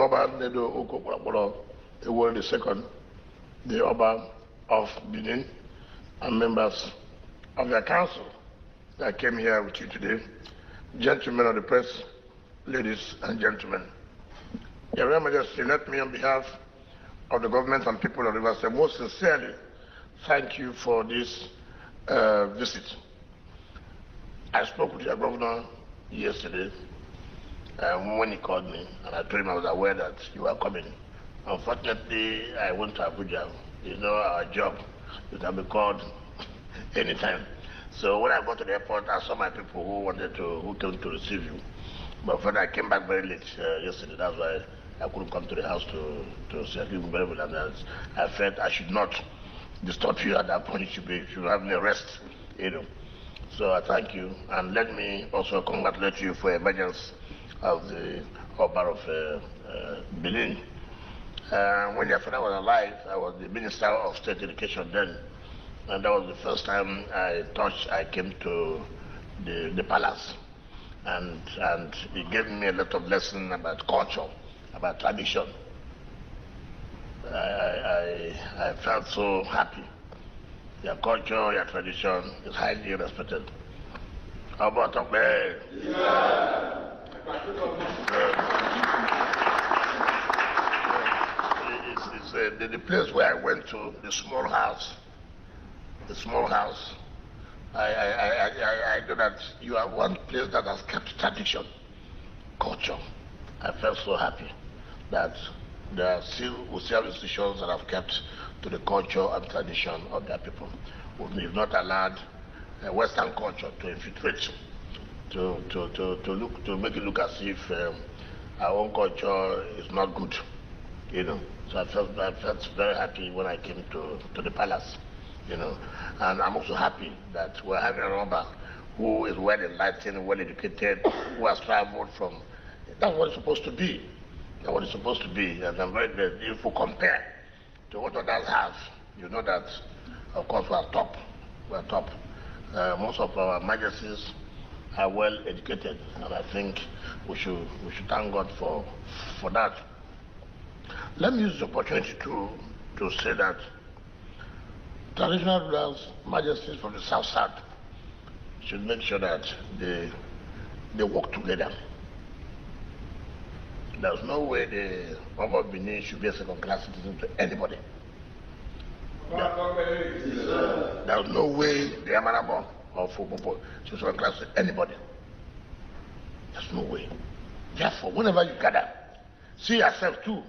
Oba Nedo Okokwakworo Ikwerre II, the Oba of Benin, and members of the council that came here with you today, gentlemen of the press, ladies and gentlemen. Your Royal Majesty, let me on behalf of the government and people of Rivers State most sincerely thank you for this visit. I spoke with your governor yesterday when he called me, and I told him I was aware that you were coming. Unfortunately, I went to Abuja. You know, our job, you can be called anytime. So when I got to the airport, I saw my people who came to receive you. But when I came back very late yesterday, that's why I couldn't come to the house to say you very well. And I felt I should not disturb you at that point. You should have me rest, you know. So I thank you, and let me also congratulate you for emergence of the Oba of Benin. When your father was alive, I was the Minister of State Education then, and that was the first time I came to the palace, and he gave me a lot of lessons about culture, about tradition. I felt so happy. Your culture, your tradition is highly respected. How about up there? Yeah. It's the place where I went to, the small house. I know that you are one place that has kept tradition, culture. I felt so happy that there are still institutions that have kept to the culture and tradition of their people. We've not allowed Western culture to infiltrate, to make it look as if our own culture is not good, you know. So I felt very happy when I came to the palace, you know. And I'm also happy that we're having a Oba who is well enlightened, well educated, who has traveled from. That's what it's supposed to be. That's what it's supposed to be. And I'm very glad if we compare to what others have, you know that, of course, we are top. We are top. Most of our majesties are well educated, and I think we should thank God for that. Let me use this opportunity to say that traditional rulers, majesties from the South should make sure that they work together. There's no way the Oba of Benin should be a second-class citizen to anybody. There's no way the Amanabo or Fopopo should be second-class to anybody. There's no way. Therefore, whenever you gather, see yourself too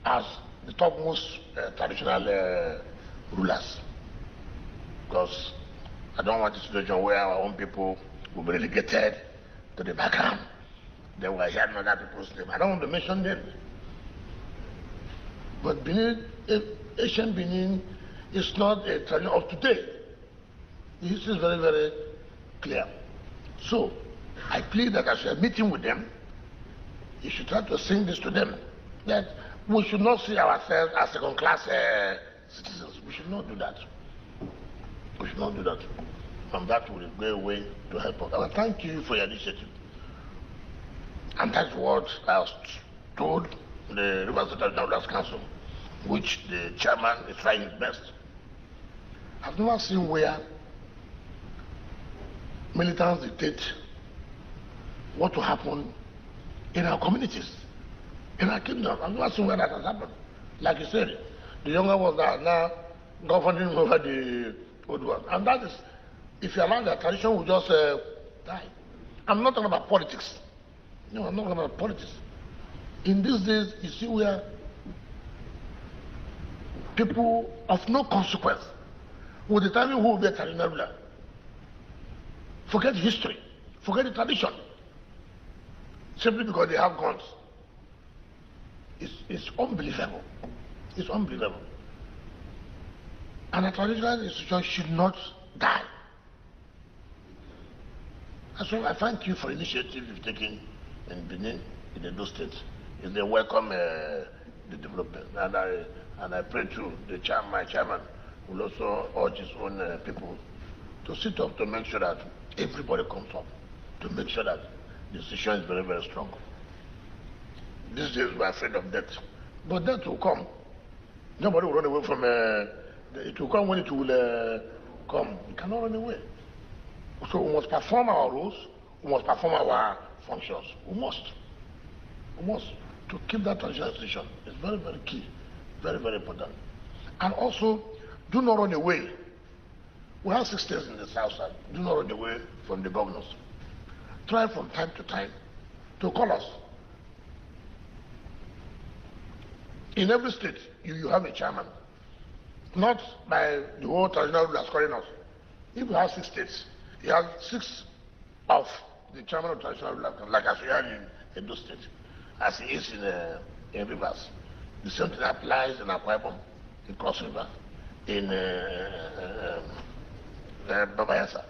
as the topmost traditional rulers. Because I don't want a situation where our own people will be relegated to the background. Then we're hearing other people's name. I don't want to mention them. But Benin, ancient Benin is not a tradition of today. The history is very, very clear. So, I plead that as you're meeting with them, you should try to sing this to them, that we should not see ourselves as second-class citizens. We should not do that. We should not do that. And that will go a way to help us. I thank you for your initiative. And that's what I was told the Rivers State Rulers Council, which the chairman is trying his best. I've never seen where militants dictate what will happen in our communities, in our kingdom. I've never seen where that has happened. Like you said, the younger ones are now governing over the old ones. And that is, if you allow that, tradition will just die. I'm not talking about politics. No, I'm not talking about politics. In these days, you see where people of no consequence will determine who will be a traditional ruler. Forget history, forget the tradition, simply because they have guns. It's unbelievable. It's unbelievable. And a traditional institution should not die. And so I thank you for the initiative you've taken in Benin, in the Edo State. They welcome the development. And I pray to the chairman, my chairman, will also urge his own people to sit up to make sure that everybody comes up, to make sure that the decision is very, very strong. these days we're afraid of death. But death will come. Nobody will run away from it will come when it will come. You cannot run away. So we must perform our roles, we must perform our functions. We must. To keep that traditional institution is very, very key. Very, very important. And also, do not run away. We have 6 states in the south side. Do not run away from the governors. Try from time to time to call us. In every state, you have a chairman. Not by the whole traditional rulers calling us. If we have 6 states, you have 6 of the chairman of traditional rulers, like as we have in Edo State, as it is in Rivers. The same thing applies in Akwa Ibom, in Cross River, in Babayasa.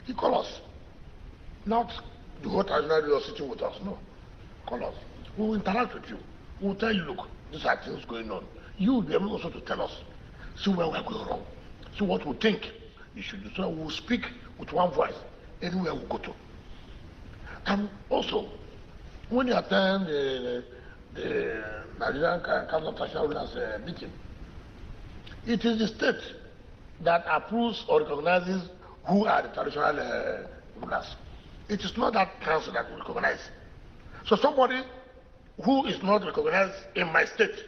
He call us. Not the whole traditional ruler sitting with us, no. Call us. We will interact with you. We will tell you, look, these are things going on. You will be able also to tell us, see where we are going wrong, see what we think you should do. So we will speak with one voice anywhere we go to. And also, when you attend the Nigerian Council of Traditional Rulers meeting, it is the state that approves or recognizes who are the traditional rulers. It is not that council that will recognize. So somebody who is not recognized in my state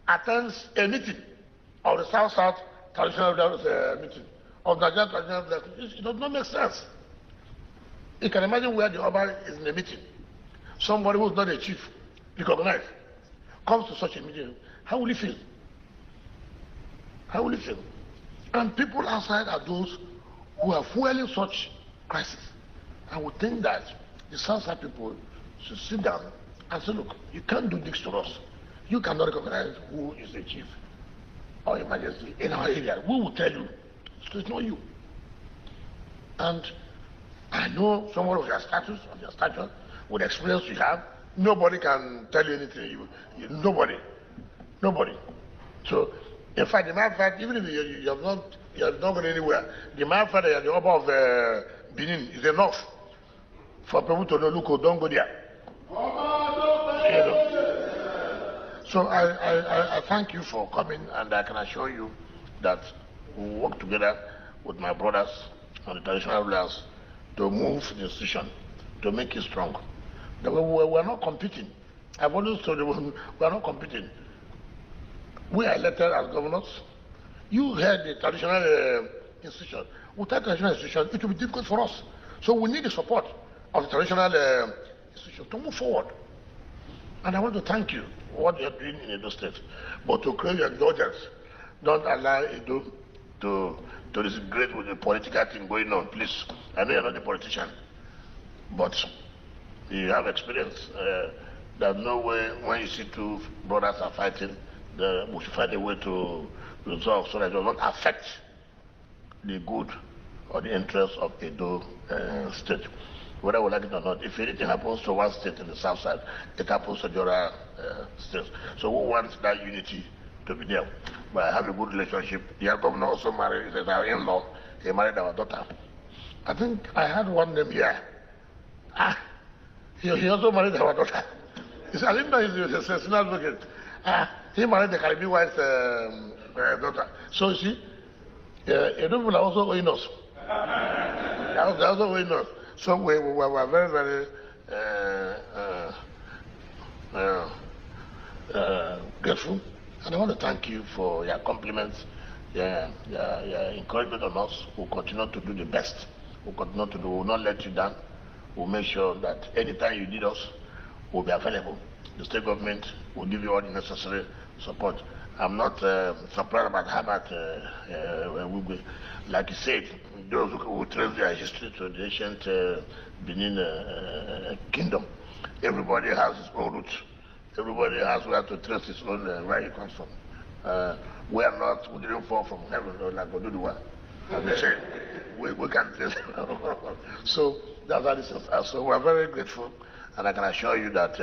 attends a meeting of the South-South Traditional Rulers meeting, of Nigerian Traditional Rulers. It does not make sense. You can imagine where the Oba is in a meeting. Somebody who is not a chief, recognized, comes to such a meeting. How will he feel? How will he feel? And people outside are those who are fueling such crisis. I would think that the South-Side people should sit down and say, look, you can't do this to us. You cannot recognize who is the chief or emergency in our area. We will tell you. So it's not you. And I know someone of your status, of your stature, with the experience you have, nobody can tell you anything. Nobody. So, in fact, the matter of fact, even if you have not gone anywhere, the matter of fact that you're the Oba of Benin is enough for people to know, look, don't go there. So I thank you for coming, and I can assure you that we will work together with my brothers and the traditional rulers to move the institution, to make it strong. We're not competing. I've always told you we're not competing. We are elected as governors. You head the traditional institution. Without traditional institution, it will be difficult for us. So we need the support of the traditional institution to move forward. And I want to thank you for what you're doing in Edo State. But to create your indulgence, don't allow Edo to disagree with the political thing going on, please. I know you're not a politician, but you have experience. There's no way when you see 2 brothers are fighting, we should find a way to resolve so that it does not affect the good or the interests of Edo State. Whether we like it or not, if anything happens to one state in the south side, it happens to the other states. So we want that unity to be there. But I have a good relationship. The governor also married, he's our in-law. He married our daughter. I think I had one name here. He also married our daughter. I didn't know he's a senior advocate. He married the Caribbean wife's daughter. So you see, Edo people are also owing us. They're also owing us. So we were very, very grateful. And I want to thank you for your compliments, your encouragement on us. We'll continue to do the best. We'll continue to do, we'll not let you down. We'll make sure that anytime you need us, we'll be available. The state government will give you all the necessary support. I'm not surprised about Herbert Wike. Like you said, those who trace their history to the ancient Benin kingdom, everybody has his own roots. Everybody has where to trace his own, where he comes from. We didn't fall from heaven like Oduduwa. As they say, we can trace it. So that's how this is. So we're very grateful, and I can assure you that